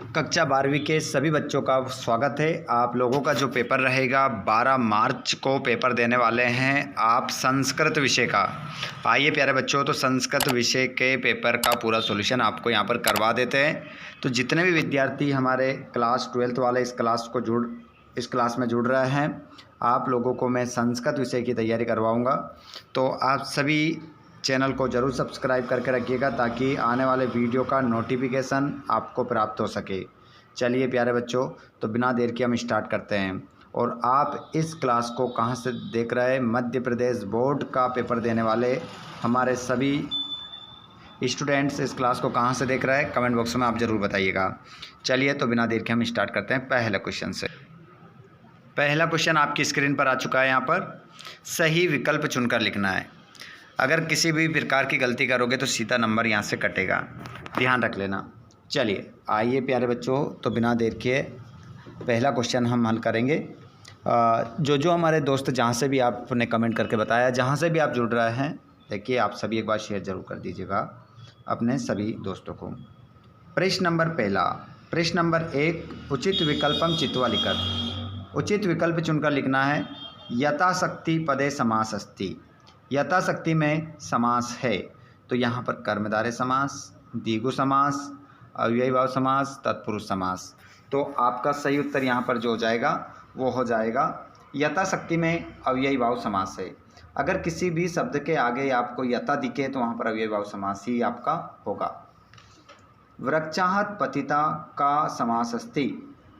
कक्षा 12वीं के सभी बच्चों का स्वागत है। आप लोगों का जो पेपर रहेगा 12 मार्च को पेपर देने वाले हैं आप संस्कृत विषय का। आइए प्यारे बच्चों, तो संस्कृत विषय के पेपर का पूरा सॉल्यूशन आपको यहाँ पर करवा देते हैं। तो जितने भी विद्यार्थी हमारे क्लास 12th वाले इस क्लास में जुड़ रहे हैं, आप लोगों को मैं संस्कृत विषय की तैयारी करवाऊँगा। तो आप सभी चैनल को ज़रूर सब्सक्राइब करके रखिएगा ताकि आने वाले वीडियो का नोटिफिकेशन आपको प्राप्त हो सके। चलिए प्यारे बच्चों, तो बिना देर के हम स्टार्ट करते हैं। और आप इस क्लास को कहाँ से देख रहे हैं? मध्य प्रदेश बोर्ड का पेपर देने वाले हमारे सभी स्टूडेंट्स इस क्लास को कहाँ से देख रहे हैं, कमेंट बॉक्स में आप ज़रूर बताइएगा। चलिए तो बिना देर के हम स्टार्ट करते हैं पहले क्वेश्चन से। पहला क्वेश्चन आपकी स्क्रीन पर आ चुका है। यहाँ पर सही विकल्प चुनकर लिखना है। अगर किसी भी प्रकार की गलती करोगे तो सीधा नंबर यहाँ से कटेगा, ध्यान रख लेना। चलिए आइए प्यारे बच्चों, तो बिना देर के पहला क्वेश्चन हम हल करेंगे। जो हमारे दोस्त जहाँ से भी आपने कमेंट करके बताया, जहाँ से भी आप जुड़ रहे हैं, देखिए आप सभी एक बार शेयर ज़रूर कर दीजिएगा अपने सभी दोस्तों को। प्रश्न नंबर पहला, प्रश्न नंबर 1, उचित विकल्पम चित्वा लिखत। उचित विकल्प चुनकर लिखना है। यथाशक्ति पदे समास अस्ति। यथाशक्ति में समास है, तो यहाँ पर कर्मधारय समास, द्विगु समास, अव्ययी भाव समास, तत्पुरुष समास। तो आपका सही उत्तर यहाँ पर जो हो जाएगा वो हो जाएगा यथाशक्ति में अव्ययी भाव समास है। अगर किसी भी शब्द के आगे आपको यथा दिखे तो वहाँ पर अव्ययी भाव समास ही आपका होगा। वृक्षात् पतिता का समास अस्ति।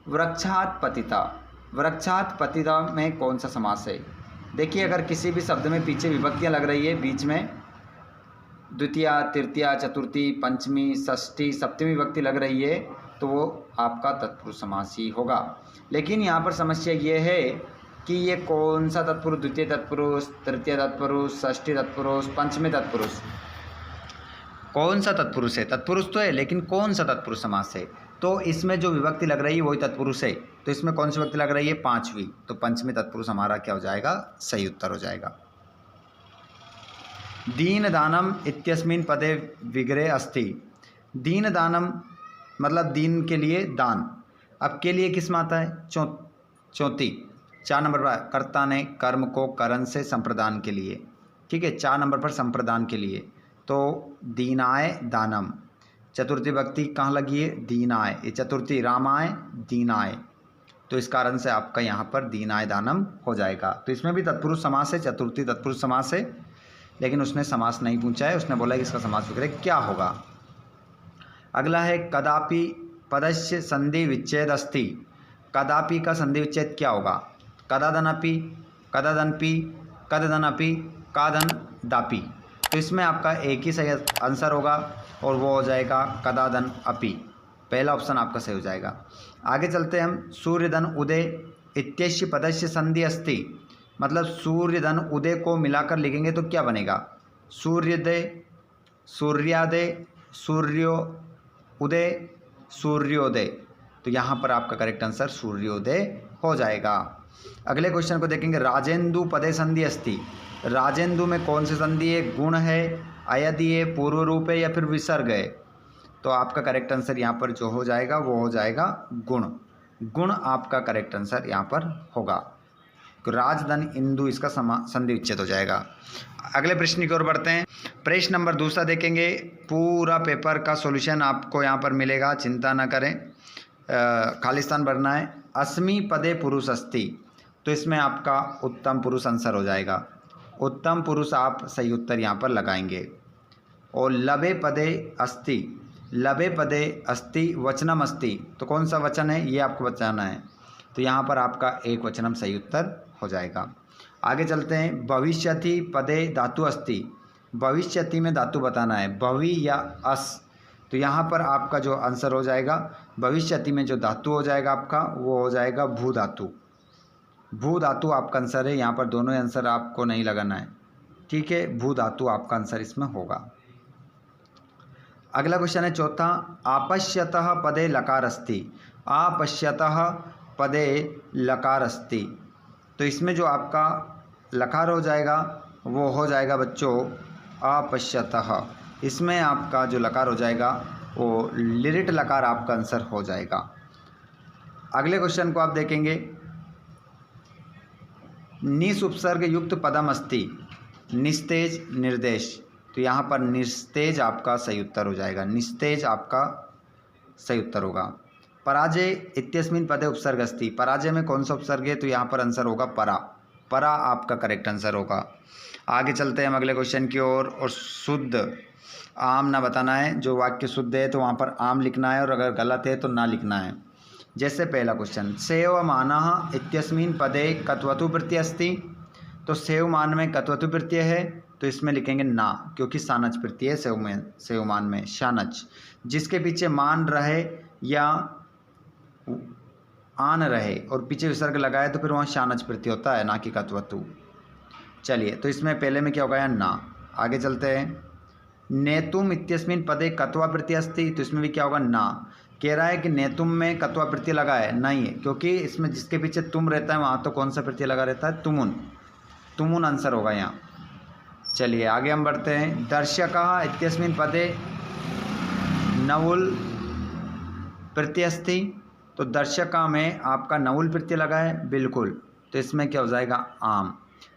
वृक्षात् पतिता, वृक्षात् पतिता में कौन सा समास है? देखिए, अगर किसी भी शब्द में पीछे विभक्तियाँ लग रही है, बीच में द्वितीया, तृतीया, चतुर्थी, पंचमी, षष्ठी, सप्तमी विभक्ति लग रही है, तो वो आपका तत्पुरुष समास ही होगा। लेकिन यहाँ पर समस्या ये है कि ये कौन सा तत्पुरुष, द्वितीय तत्पुरुष, तृतीय तत्पुरुष, षष्ठी तत्पुरुष, पंचमी तत्पुरुष, कौन सा तत्पुरुष है? तत्पुरुष तो है, लेकिन कौन सा तत्पुरुष समास है? तो इसमें जो विभक्ति लग रही है वही तत्पुरुष है। तो इसमें कौन सी विभक्ति लग रही है? पांचवी। तो पंचमी तत्पुरुष हमारा क्या हो जाएगा? सही उत्तर हो जाएगा। दीन दानम इत्यस्मिन् पदे विग्रह अस्ति। दीन दानम मतलब दीन के लिए दान। अब के लिए किस में आता है? चौथी 4 नंबर पर कर्ता ने कर्म को करण से संप्रदान के लिए, ठीक है, 4 नंबर पर संप्रदान के लिए। तो दीनाय दानम, चतुर्थी विभक्ति कहाँ लगी है? दीनाय। ये चतुर्थी रामाय दीनाय, तो इस कारण से आपका यहाँ पर दीनाय दानम हो जाएगा। तो इसमें भी तत्पुरुष समास है, चतुर्थी तत्पुरुष समास है, लेकिन उसने समास नहीं पूछा है, उसने बोला कि इसका समास विग्रह क्या होगा। अगला है कदापि पदस्य संधि विच्छेद अस्ति। कदापि का संधि विच्छेद क्या होगा? कदादनपि, कदादनपि, कददनपि, कादन दापि। तो इसमें आपका एक ही सही आंसर होगा और वो हो जाएगा कदादन अपि। पहला ऑप्शन आपका सही हो जाएगा। आगे चलते हैं हम। सूर्यधन उदय इत्यस्य पदस्य संधि अस्ति। मतलब सूर्यधन उदय को मिलाकर लिखेंगे तो क्या बनेगा? सूर्योदय, सूर्यादय, सूर्यो उदय, सूर्योदय। तो यहाँ पर आपका करेक्ट आंसर सूर्योदय हो जाएगा। अगले क्वेश्चन को देखेंगे। राजेंदु पदे संधि अस्ति। राजेंदु में कौन सी संधि है? गुण है, अयदि है, पूर्व रूप है या फिर विसर्ग है? तो आपका करेक्ट आंसर यहाँ पर जो हो जाएगा वो हो जाएगा गुण। गुण आपका करेक्ट आंसर यहाँ पर होगा। राजधन इंदु इसका संधि विच्छेद हो जाएगा। अगले प्रश्न की ओर बढ़ते हैं। प्रश्न नंबर 2 देखेंगे। पूरा पेपर का सॉल्यूशन आपको यहाँ पर मिलेगा, चिंता न करें, खालिस्तान भरना है। अस्मि पदे पुरुष अस्ति। तो इसमें आपका उत्तम पुरुष आंसर हो जाएगा। उत्तम पुरुष आप सही उत्तर यहाँ पर लगाएंगे। और लभे पदे अस्ति। लभे पदे अस्ति वचनम अस्ति। तो कौन सा वचन है ये आपको बताना है। तो यहाँ पर आपका एक वचनम सही उत्तर हो जाएगा। आगे चलते हैं। भविष्यति पदे धातु अस्ति। भविष्यति में धातु बताना है, भवि या अस। तो यहाँ पर आपका जो आंसर हो जाएगा भविष्यति में जो धातु हो जाएगा आपका वो हो जाएगा भू धातु। भू धातु आपका आंसर है। यहाँ पर दोनों आंसर आपको नहीं लगाना है, ठीक है। भू धातु आपका आंसर इसमें होगा। अगला क्वेश्चन है चौथा। आपश्यतः पदे लकार अस्ति। आपश्यतः पदे लकार अस्ति। तो इसमें जो आपका लकार हो जाएगा वो हो जाएगा बच्चों अपश्यतः। इसमें आपका जो लकार हो जाएगा वो लिरिट लकार आपका आंसर हो जाएगा। अगले क्वेश्चन को आप देखेंगे, निस उपसर्ग युक्त पदम अस्ति, निस्तेज निर्देश। तो यहाँ पर निस्तेज आपका सही उत्तर हो जाएगा, निस्तेज आपका सही उत्तर होगा। पराजय इत्यस्मिन् पदे उपसर्ग अस्ति, पराजय में कौन सा उपसर्ग है? तो यहाँ पर आंसर होगा परा, परा आपका करेक्ट आंसर होगा। आगे चलते हैं हम अगले क्वेश्चन की ओर। और शुद्ध आम ना बताना है, जो वाक्य शुद्ध है तो वहाँ पर आम लिखना है और अगर गलत है तो ना लिखना है। जैसे पहला क्वेश्चन, सेवमानः इत्यस्मिन् पदे कत्वतु प्रत्यय अस्ति, तो सेवमान में कत्वतु प्रत्यय है तो इसमें लिखेंगे ना, क्योंकि सानच प्रत्यय है सेवमान में शानच। जिसके पीछे मान रहे या आन रहे और पीछे विसर्ग लगाए तो फिर वहाँ शानच प्रत्यय होता है, ना कि कत्वतु। चलिए, तो इसमें पहले में क्या होगा? ना। आगे चलते हैं, नेतुम इत्यस्मिन् पदे कत्वा प्रत्यय अस्ति, तो इसमें भी क्या होगा? ना। कह रहा है कि नेतुम में कत्वा प्रत्यय लगा है, नहीं है, क्योंकि इसमें जिसके पीछे तुम रहता है वहाँ तो कौन सा प्रत्यय लगा रहता है? तुमुन, तुमुन आंसर होगा यहाँ। चलिए आगे हम बढ़ते हैं, दर्शकः इत्यस्मिन् पदे नवुल प्रत्यय अस्ति, तो दर्शका में आपका नवुल प्रत्यय लगा है, बिल्कुल, तो इसमें क्या हो जाएगा? आम।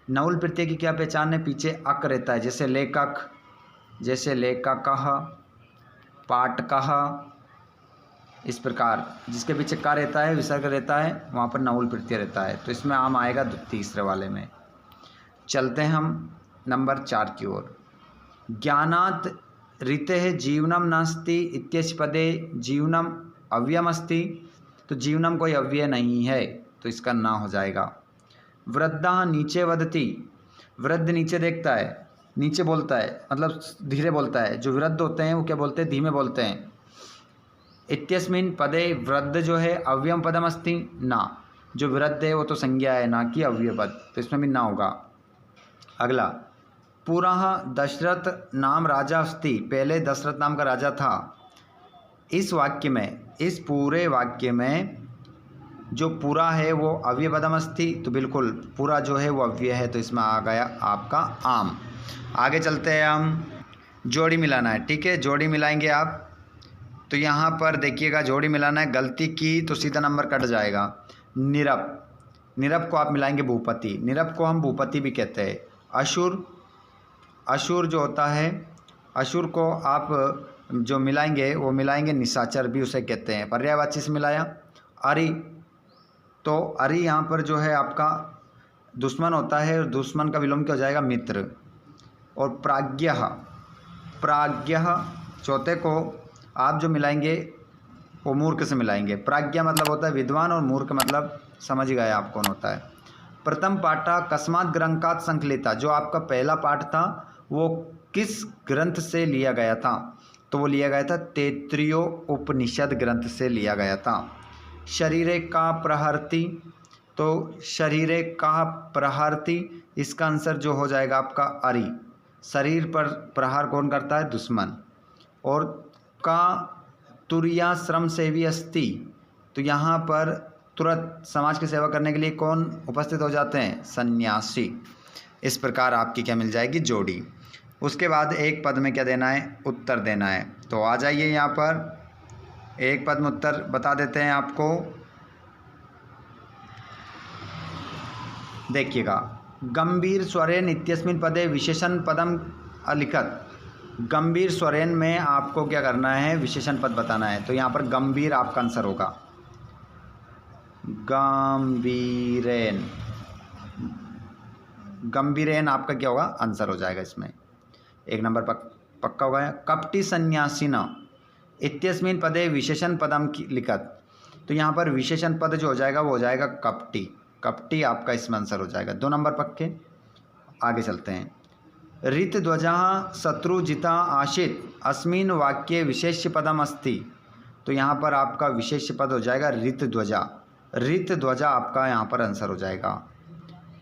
नवुल प्रत्यय की क्या पहचान है? पीछे अक रहता है, जैसे लेखक, जैसे लेखकः, पाठकः, इस प्रकार जिसके पीछे का रहता है, विसर्ग रहता है, वहाँ पर नवुल प्रत्यय रहता है, तो इसमें आम आएगा तीसरे वाले में। चलते हैं हम नंबर 4 की ओर। ज्ञानात् ऋतेः जीवनम नास्ति इत्यस्य पदे जीवनम अव्ययम अस्ति, तो जीवनम कोई अव्यय नहीं है, तो इसका ना हो जाएगा। वृद्धः नीचे वदति, वृद्ध नीचे देखता है, नीचे बोलता है, मतलब धीरे बोलता है। जो वृद्ध होते हैं वो क्या बोलते हैं? धीमे बोलते हैं। इत्यस्मिन् पदे वृद्ध जो है अव्ययम पदम अस्ति, ना। जो वृद्ध है वो तो संज्ञा है, ना कि अव्यय पद, तो इसमें भी ना होगा। अगला, पुरः दशरथ नाम राजा अस्ति, पहले दशरथ नाम का राजा था। इस वाक्य में, इस पूरे वाक्य में जो पूरा है वो अव्यय पदम अस्ति, तो बिल्कुल पूरा जो है वो अव्यय है, तो इसमें आ गया आपका आम। आगे चलते हैं हम, जोड़ी मिलाना है, ठीक है, जोड़ी मिलाएंगे आप। तो यहाँ पर देखिएगा, जोड़ी मिलाना है, गलती की तो सीधा नंबर कट जाएगा। निरप, निरप को आप मिलाएंगे भूपति, निरप को हम भूपति भी कहते हैं। असुर, असुर जो होता है, असुर को आप जो मिलाएंगे वो मिलाएंगे निशाचर भी उसे कहते हैं, पर्यायवाची से मिलाया। अरि, तो अरि यहाँ पर जो है आपका दुश्मन होता है, और दुश्मन का विलोम क्या हो जाएगा? मित्र। और प्राज्ञः, प्राज्ञः चौथे को आप जो मिलाएंगे वो मूर्ख से मिलाएंगे। प्राज्ञा मतलब होता है विद्वान और मूर्ख मतलब समझ गए आप कौन होता है। प्रथम पाठा कस्मात् ग्रंथात् संकलिता, जो आपका पहला पाठ था वो किस ग्रंथ से लिया गया था? तो वो लिया गया था तैत्तिरीय उपनिषद ग्रंथ से लिया गया था। शरीरे का प्रहरति, तो शरीरे का प्रहरति, इसका आंसर जो हो जाएगा आपका अरि। शरीर पर प्रहार कौन करता है? दुश्मन। और का तुर्याश्रम सेवी अस्ति, तो यहाँ पर तुरंत समाज की सेवा करने के लिए कौन उपस्थित हो जाते हैं? सन्यासी। इस प्रकार आपकी क्या मिल जाएगी? जोड़ी। उसके बाद एक पद में क्या देना है? उत्तर देना है। तो आ जाइए यहाँ पर, एक पद में उत्तर बता देते हैं आपको। देखिएगा, गंभीर स्वरेन इत्यस्मिन् पदे विशेषण पदम अलिखत, गंभीर स्वरेन में आपको क्या करना है? विशेषण पद बताना है। तो यहाँ पर गंभीर आपका आंसर होगा, गंभीरेन, गंभीरेन आपका क्या होगा? आंसर हो जाएगा इसमें, एक नंबर पक्का होगा। कपटी सन्यासिना इत्यस्मिन् पदे विशेषण पदम लिखत, तो यहाँ पर विशेषण पद जो हो जाएगा वो हो जाएगा कपटी, कपटी आपका इसमें आंसर हो जाएगा, 2 नंबर पक्के। आगे चलते हैं, ऋत ध्वजा शत्रुजिता आशित अस्मिन् वाक्ये विशेष्य पदम अस्ति, तो यहाँ पर आपका विशेष्य पद हो जाएगा ऋत ध्वजा, ऋत ध्वजा आपका यहाँ पर आंसर हो जाएगा।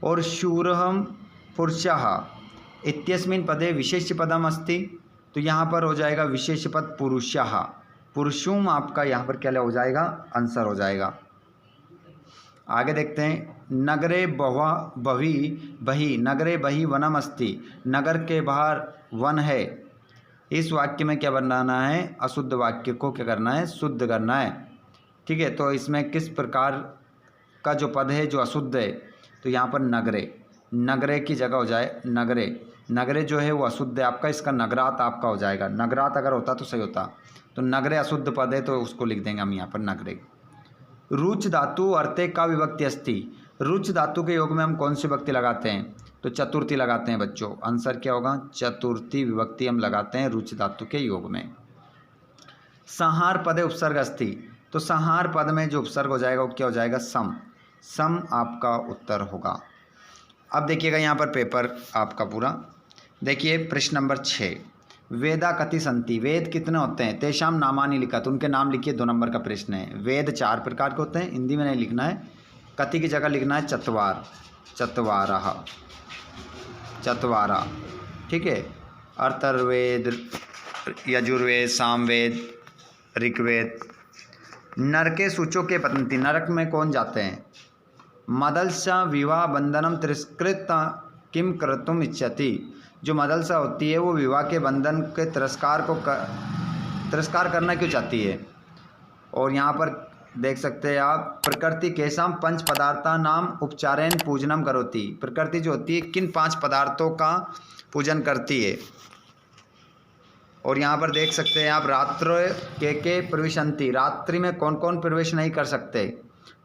और शूरहम पुरुषः इत्यस्मिन् पदे विशेष्य पदम अस्ति, तो यहाँ पर हो जाएगा विशेष्य पद पुरुषः, पुरुषुम आपका यहाँ पर क्या हो जाएगा? आंसर हो जाएगा। आगे देखते हैं, नगरे बही, नगरे बही वनम अस्ति, नगर के बाहर वन है, इस वाक्य में क्या बनाना है, अशुद्ध वाक्य को क्या करना है, शुद्ध करना है। ठीक है, तो इसमें किस प्रकार का जो पद है जो अशुद्ध है, तो यहाँ पर नगरे, नगरे की जगह हो जाए नगरे, नगरे जो है वो अशुद्ध है आपका, इसका नगरात आपका हो जाएगा। नगरात अगर होता तो सही होता, तो नगरे अशुद्ध पद है तो उसको लिख देंगे हम यहाँ पर नगरे। रुच धातु अर्थे का विभक्ति अस्ति, रुच धातु के योग में हम कौन सी विभक्ति लगाते हैं, तो चतुर्थी लगाते हैं बच्चों। आंसर क्या होगा, चतुर्थी विभक्ति हम लगाते हैं रुच धातु के योग में। संहार पदे उपसर्ग अस्ति, तो संहार पद में जो उपसर्ग हो जाएगा वो क्या हो जाएगा, सम, सम आपका उत्तर होगा। अब देखिएगा यहाँ पर पेपर आपका पूरा देखिए, प्रश्न नंबर 6, वेदा कति संति, वेद कितने होते हैं, तेषाम नामानि लिखत, उनके नाम लिखिए, 2 नंबर का प्रश्न है। वेद 4 प्रकार के होते हैं, हिंदी में नहीं लिखना है, कति की जगह लिखना है चत्वार, चत्वारः, चत्वारा। ठीक है, अथर्ववेद, यजुर्वेद, सामवेद, ऋग्वेद। नरके सूचो के पतंति, नरक में कौन जाते हैं, मदलसा विवाह बंधनम तिरस्कृत किम कर्तुम इच्छति, जो मदलसा होती है वो विवाह के बंधन के तिरस्कार करना क्यों चाहती है। और यहाँ पर देख सकते हैं आप, प्रकृति केशाम 5 पदार्था नाम उपचारेण पूजनम करोति, प्रकृति जो होती है किन 5 पदार्थों का पूजन करती है। और यहाँ पर देख सकते हैं आप, रात्र के प्रविशंति, रात्रि में कौन कौन प्रवेश नहीं कर सकते,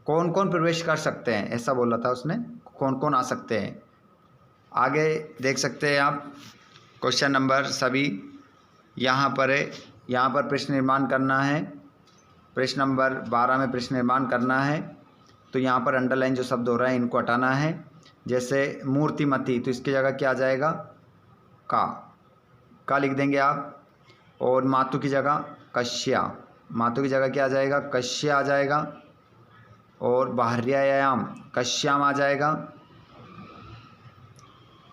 कौन कौन प्रवेश कर सकते हैं, ऐसा बोला था उसने, कौन कौन आ सकते हैं। आगे देख सकते हैं आप क्वेश्चन नंबर सभी यहाँ पर है, यहाँ पर प्रश्न निर्माण करना है, प्रश्न नंबर 12 में प्रश्न निर्माण करना है। तो यहाँ पर अंडरलाइन जो शब्द हो रहे हैं इनको हटाना है, जैसे मूर्तिमती, तो इसकी जगह क्या आ जाएगा, का लिख देंगे आप। और मातु की जगह कश्या, मातु की जगह क्या आ जाएगा, कश्या आ जाएगा। और बाह्र्यायाम कश्याम आ जाएगा,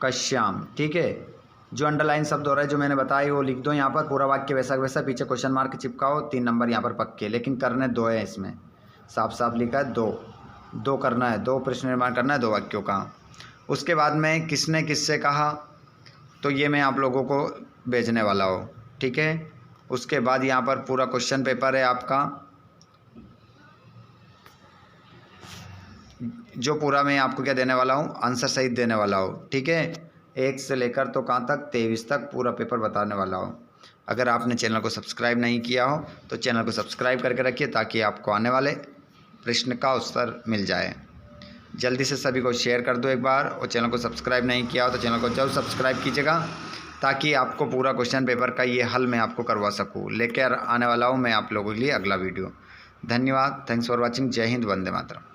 कश्याम। ठीक है, जो अंडरलाइन शब्द हो रहा है जो मैंने बताया वो लिख दो यहाँ पर, पूरा वाक्य वैसा वैसा, पीछे क्वेश्चन मार्क चिपकाओ, 3 नंबर यहाँ पर पक्के, लेकिन करने 2 है, इसमें साफ साफ लिखा है 2 करना है, 2 प्रश्न निर्माण करना है 2 वाक्यों का। उसके बाद में किसने किससे कहा, तो ये मैं आप लोगों को भेजने वाला हूँ। ठीक है, उसके बाद यहाँ पर पूरा क्वेश्चन पेपर है आपका, जो पूरा मैं आपको क्या देने वाला हूँ, आंसर सहित देने वाला हूँ। ठीक है, 1 से लेकर तो कहाँ तक, 23 तक पूरा पेपर बताने वाला हूँ। अगर आपने चैनल को सब्सक्राइब नहीं किया हो तो चैनल को सब्सक्राइब करके रखिए, ताकि आपको आने वाले प्रश्न का उत्तर मिल जाए। जल्दी से सभी को शेयर कर दो एक बार, और चैनल को सब्सक्राइब नहीं किया हो तो चैनल को जरूर सब्सक्राइब कीजिएगा, ताकि आपको पूरा क्वेश्चन पेपर का ये हल मैं आपको करवा सकूँ। लेकर आने वाला हूँ मैं आप लोगों के लिए अगला वीडियो। धन्यवाद, थैंक्स फॉर वॉचिंग, जय हिंद, वंदे मातरम।